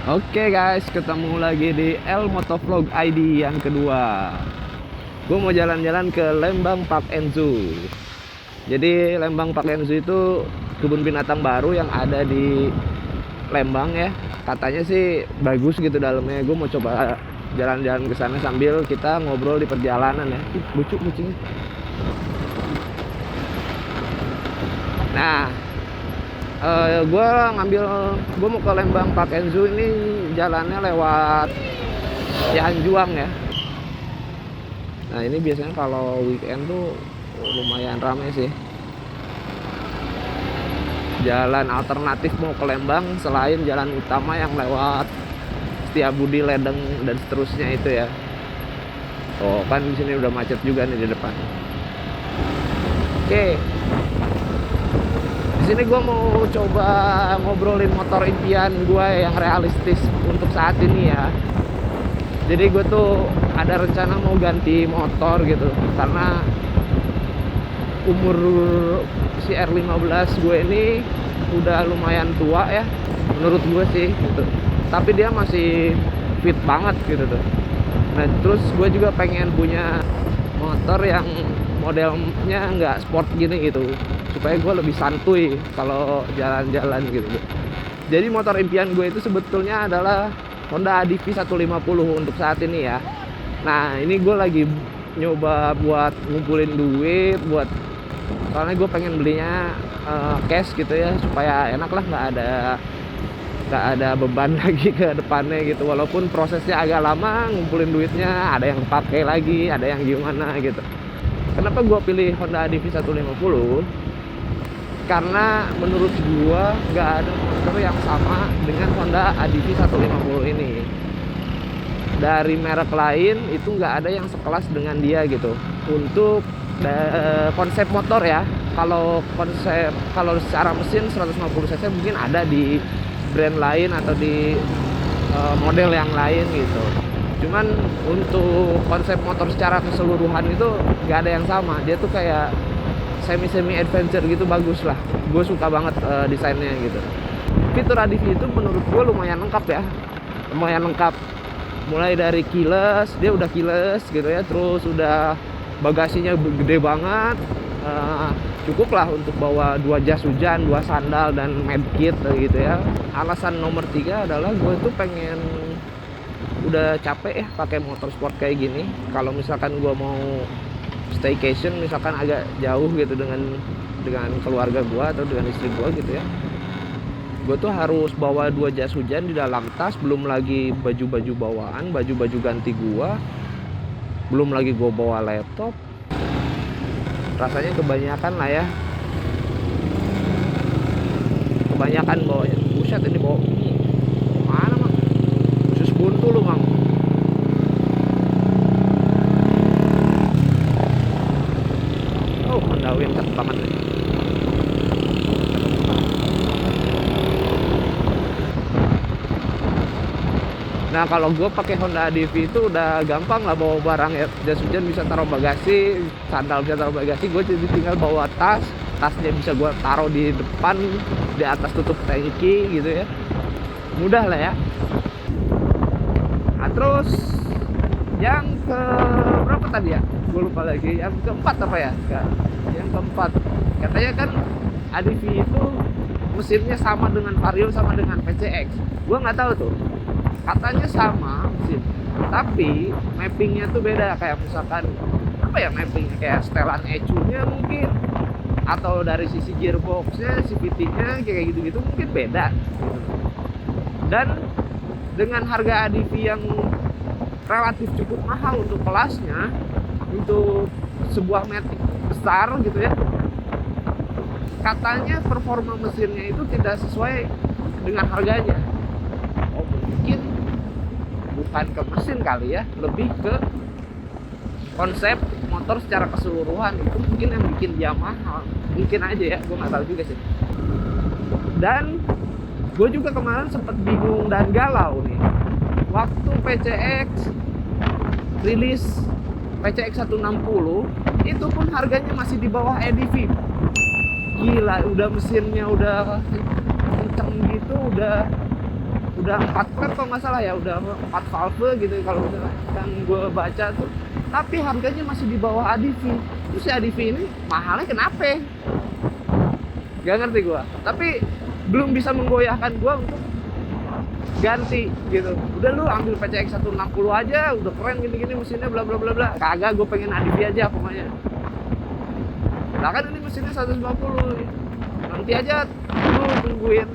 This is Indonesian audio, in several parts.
Oke guys, ketemu lagi di El Motovlog ID yang kedua. Gue mau jalan-jalan ke Lembang Park and Zoo. Jadi Lembang Park and Zoo itu kebun binatang baru yang ada di Lembang ya. Katanya sih bagus gitu dalamnya. Gue mau coba jalan-jalan ke sana sambil kita ngobrol di perjalanan ya. Lucu kucingnya. Nah, gue mau ke Lembang Park and Zoo ini jalannya lewat Cianjuang ya. Nah ini biasanya kalau weekend tuh lumayan ramai sih. Jalan alternatif mau ke Lembang selain jalan utama yang lewat Setiabudi, Ledeng dan seterusnya itu ya. Oh kan di sini udah macet juga nih di depan. Oke. Di sini gue mau coba ngobrolin motor impian gue yang realistis untuk saat ini ya. Jadi gue tuh ada rencana mau ganti motor gitu karena umur si R15 gue ini udah lumayan tua ya menurut gue sih gitu. Tapi dia masih fit banget gitu tuh. Nah terus gue juga pengen punya motor yang modelnya nggak sport gini gitu, supaya gue lebih santuy kalau jalan-jalan gitu. Jadi motor impian gue itu sebetulnya adalah Honda ADV 150 untuk saat ini ya. Nah ini gue lagi nyoba buat ngumpulin duit buat, soalnya gue pengen belinya cash gitu ya, supaya enak lah, nggak ada beban lagi ke depannya gitu. Walaupun prosesnya agak lama ngumpulin duitnya, ada yang pakai lagi, ada yang gimana gitu. Kenapa gue pilih Honda ADV 150? Karena menurut gue nggak ada motor yang sama dengan Honda ADV 150 ini. Dari merek lain itu nggak ada yang sekelas dengan dia gitu. Untuk konsep motor ya, kalau secara mesin 150 cc mungkin ada di brand lain atau di model yang lain gitu. Cuman untuk konsep motor secara keseluruhan itu nggak ada yang sama. Dia tuh kayak semi adventure gitu, bagus lah. Gue suka banget desainnya gitu. Fitur ADV itu menurut gue lumayan lengkap ya, lumayan lengkap. Mulai dari keyless, dia udah keyless gitu ya. Terus udah bagasinya gede banget. Cukup lah untuk bawa 2 jas hujan, 2 sandal dan medkit gitu ya. Alasan nomor 3 adalah gue tuh pengen, udah capek ya pakai motor sport kayak gini. Kalau misalkan gue mau staycation misalkan agak jauh gitu dengan keluarga gue atau dengan istri gue gitu ya, gue tuh harus bawa 2 jas hujan di dalam tas, belum lagi baju-baju bawaan, baju-baju ganti gue, belum lagi gue bawa laptop. Rasanya kebanyakan lah ya, kebanyakan bawanya. Buset, ini bawa mana mah, khusus buntu lu mang. Oh Honda Win cepet banget nih. Nah kalau gue pakai Honda ADV itu udah gampang lah bawa barang ya. Jas hujan bisa taruh bagasi, sandal bisa taruh bagasi. Gue jadi tinggal bawa tas, tasnya bisa gue taruh di depan, di atas tutup tangki gitu ya. Mudah lah ya. Nah terus yang ke berapa tadi ya? Gue lupa lagi. Yang keempat apa ya? Yang keempat, katanya kan ADV itu mesinnya sama dengan Vario, sama dengan PCX. Gue nggak tahu tuh. Katanya sama mesin, tapi mappingnya tuh beda. Kayak misalkan apa ya, mappingnya kayak setelan ECU-nya mungkin, atau dari sisi gearboxnya, CVT-nya kayak gitu-gitu mungkin beda gitu. Dan dengan harga ADV yang relatif cukup mahal untuk kelasnya, untuk sebuah matic besar gitu ya, katanya performa mesinnya itu tidak sesuai dengan harganya. Oh mungkin bukan ke mesin kali ya, lebih ke konsep motor secara keseluruhan itu mungkin yang bikin dia mahal. Mungkin aja ya, gue nggak tahu juga sih. Dan gue juga kemarin sempat bingung dan galau nih waktu PCX rilis PCX 160, itu pun harganya masih di bawah ADV. Gila, udah mesinnya udah kenceng gitu, udah udah 4 klep kalau nggak salah ya, udah 4 valve gitu kalau yang gue baca tuh, tapi harganya masih di bawah ADV. Terus si ADV ini mahalnya kenapa? Gak ngerti gue, tapi belum bisa menggoyahkan gue untuk ganti gitu. Udah lu ambil PCX 160 aja, udah keren gini-gini mesinnya bla bla bla bla. Kagak, gue pengen ADV aja pokoknya. Nah kan ini mesinnya 150, nanti aja lu tungguin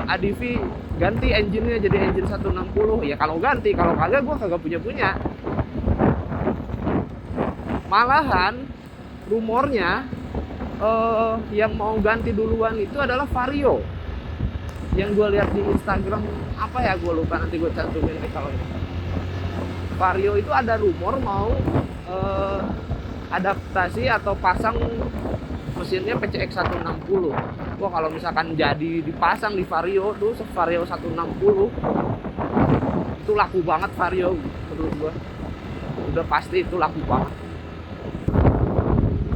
ADV ganti engine-nya jadi engine 160. Ya kalau ganti, kalau kagak gue kagak punya. Malahan rumornya yang mau ganti duluan itu adalah Vario. Yang gue lihat di Instagram apa ya, gue lupa, nanti gue cantumin nih kalau ini. Vario itu ada rumor mau adaptasi atau pasang mesinnya PCX 160. Wah kalau misalkan jadi dipasang di Vario tuh, Vario 160 itu laku banget Vario menurut gue. Udah pasti itu laku banget.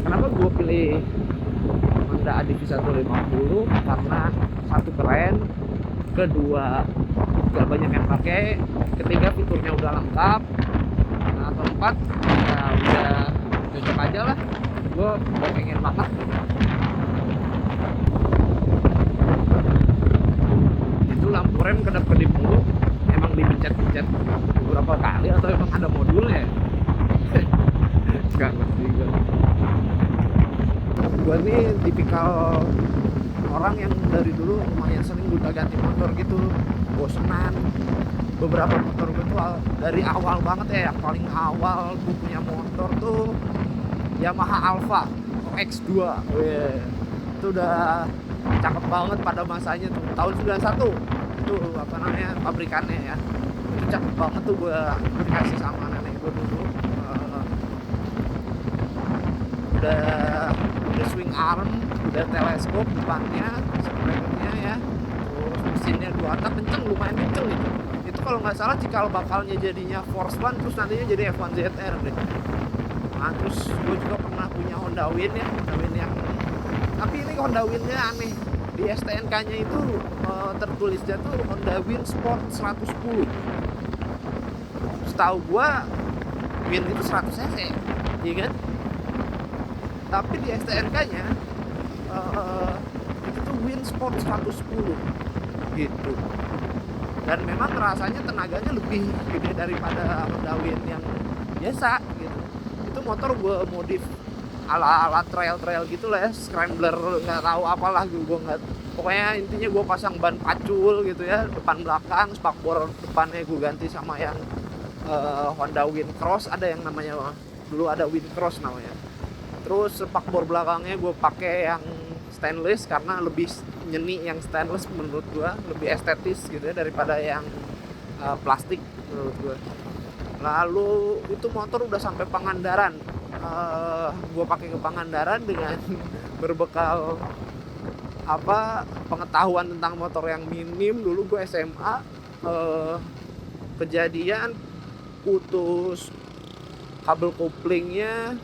Kenapa gue pilih Honda ADV 150? Karena satu keren, kedua gak banyak yang pakai, ketiga fiturnya udah lengkap, nah keempat ya udah cocok aja lah. Gue pengen banget. Itu lampu rem kedap-kedip mulu, emang dipencet-pencet beberapa kali atau emang ada modulnya? Gak ngerti gue. Gue nih tipikal orang yang dari dulu lumayan sering udah ganti motor gitu, bosenan. Beberapa motor gue tuh dari awal banget ya, yang paling awal gue punya motor tuh Yamaha Alfa X2. Itu udah cakep banget pada masanya tuh, tahun 91 itu apa namanya pabrikannya ya. Itu cakep banget tuh, gue dikasih sama nenek gue dulu. Udah swing arm, udah teleskop depannya, spoilernya ya, terus mesinnya 2 tak kenceng, lumayan kenceng gitu. Itu kalau nggak salah cikal bakalnya jadinya Force One, terus nantinya jadi F1 ZR deh. Nah terus gue juga pernah punya Honda Win ya, Honda Win yang, tapi ini Honda Winnya aneh, di STNK nya itu tertulisnya tuh Honda Win Sport 110. Setahu gue Win itu 100 cc, iya kan? Tapi di STNK-nya itu tuh Win Sport 110 gitu. Dan memang rasanya tenaganya lebih gede daripada Honda Win yang biasa gitu. Itu motor gue modif ala trail gitu lah ya, scrambler nggak tahu apalah gue nggak. Pokoknya intinya gue pasang ban pacul gitu ya, depan belakang, spakbor depannya gue ganti sama yang Honda Win Cross, ada yang namanya dulu ada Win Cross namanya. Terus spakbor belakangnya gue pakai yang stainless karena lebih nyeni yang stainless menurut gue, lebih estetis gitu ya daripada yang plastik menurut gue. Lalu itu motor udah sampai Pangandaran, gue pakai ke Pangandaran dengan berbekal pengetahuan tentang motor yang minim. Dulu gue SMA, kejadian putus kabel koplingnya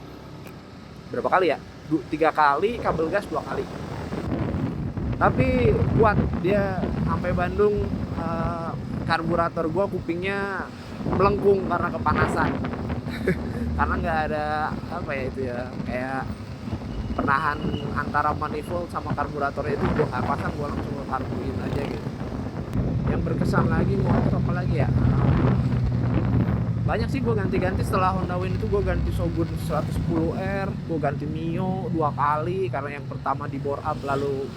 berapa kali ya? 3 kali, kabel gas 2 kali. Tapi kuat dia sampai Bandung. Karburator gua kupingnya melengkung karena kepanasan. Karena nggak ada itu ya, kayak penahan antara manifold sama karburatornya itu gua nggak pasang, gua langsung karbuin aja gitu. Yang berkesan lagi motor apa lagi ya? Banyak sih gue ganti-ganti. Setelah Honda Win itu gue ganti Shogun 110R, gue ganti Mio 2 kali karena yang pertama di bore up lalu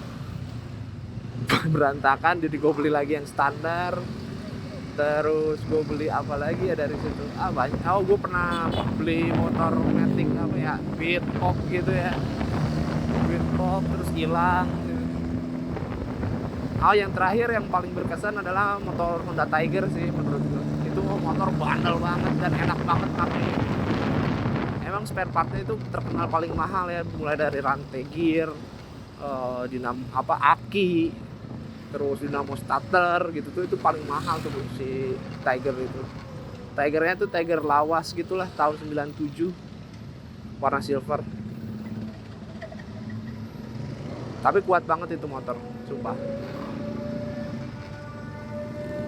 berantakan, jadi gue beli lagi yang standar. Terus gue beli apa lagi ya dari situ? Banyak. Gue pernah beli motor matic Beat Pop gitu ya, Beat Pop terus hilang gitu. Yang terakhir yang paling berkesan adalah motor Honda Tiger sih menurut gue. Itu motor bandel banget dan enak banget pakai. Emang spare partnya itu terkenal paling mahal ya, mulai dari rantai gear, aki, terus dinamo starter gitu tuh, itu paling mahal tuh si Tiger itu. Tigernya tuh Tiger lawas gitulah, tahun 97, warna silver. Tapi kuat banget itu motor, sumpah.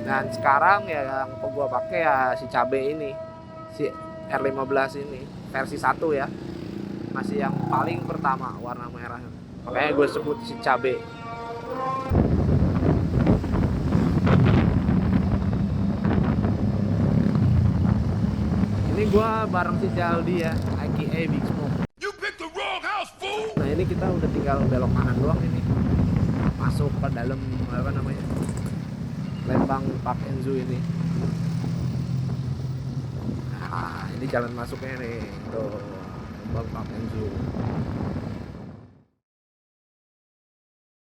Dan sekarang ya yang gua pakai ya si cabe ini, si R15 ini versi 1 ya, masih yang paling pertama warna merah, makanya gue sebut si cabe. Ini gue bareng si Jaldi ya, aka Big Smoke. Nah ini kita udah tinggal belok kanan doang ini, masuk ke dalam apa namanya, Lembang Park and Zoo ini. Nah ini jalan masuknya nih, tuh Lembang Park and Zoo.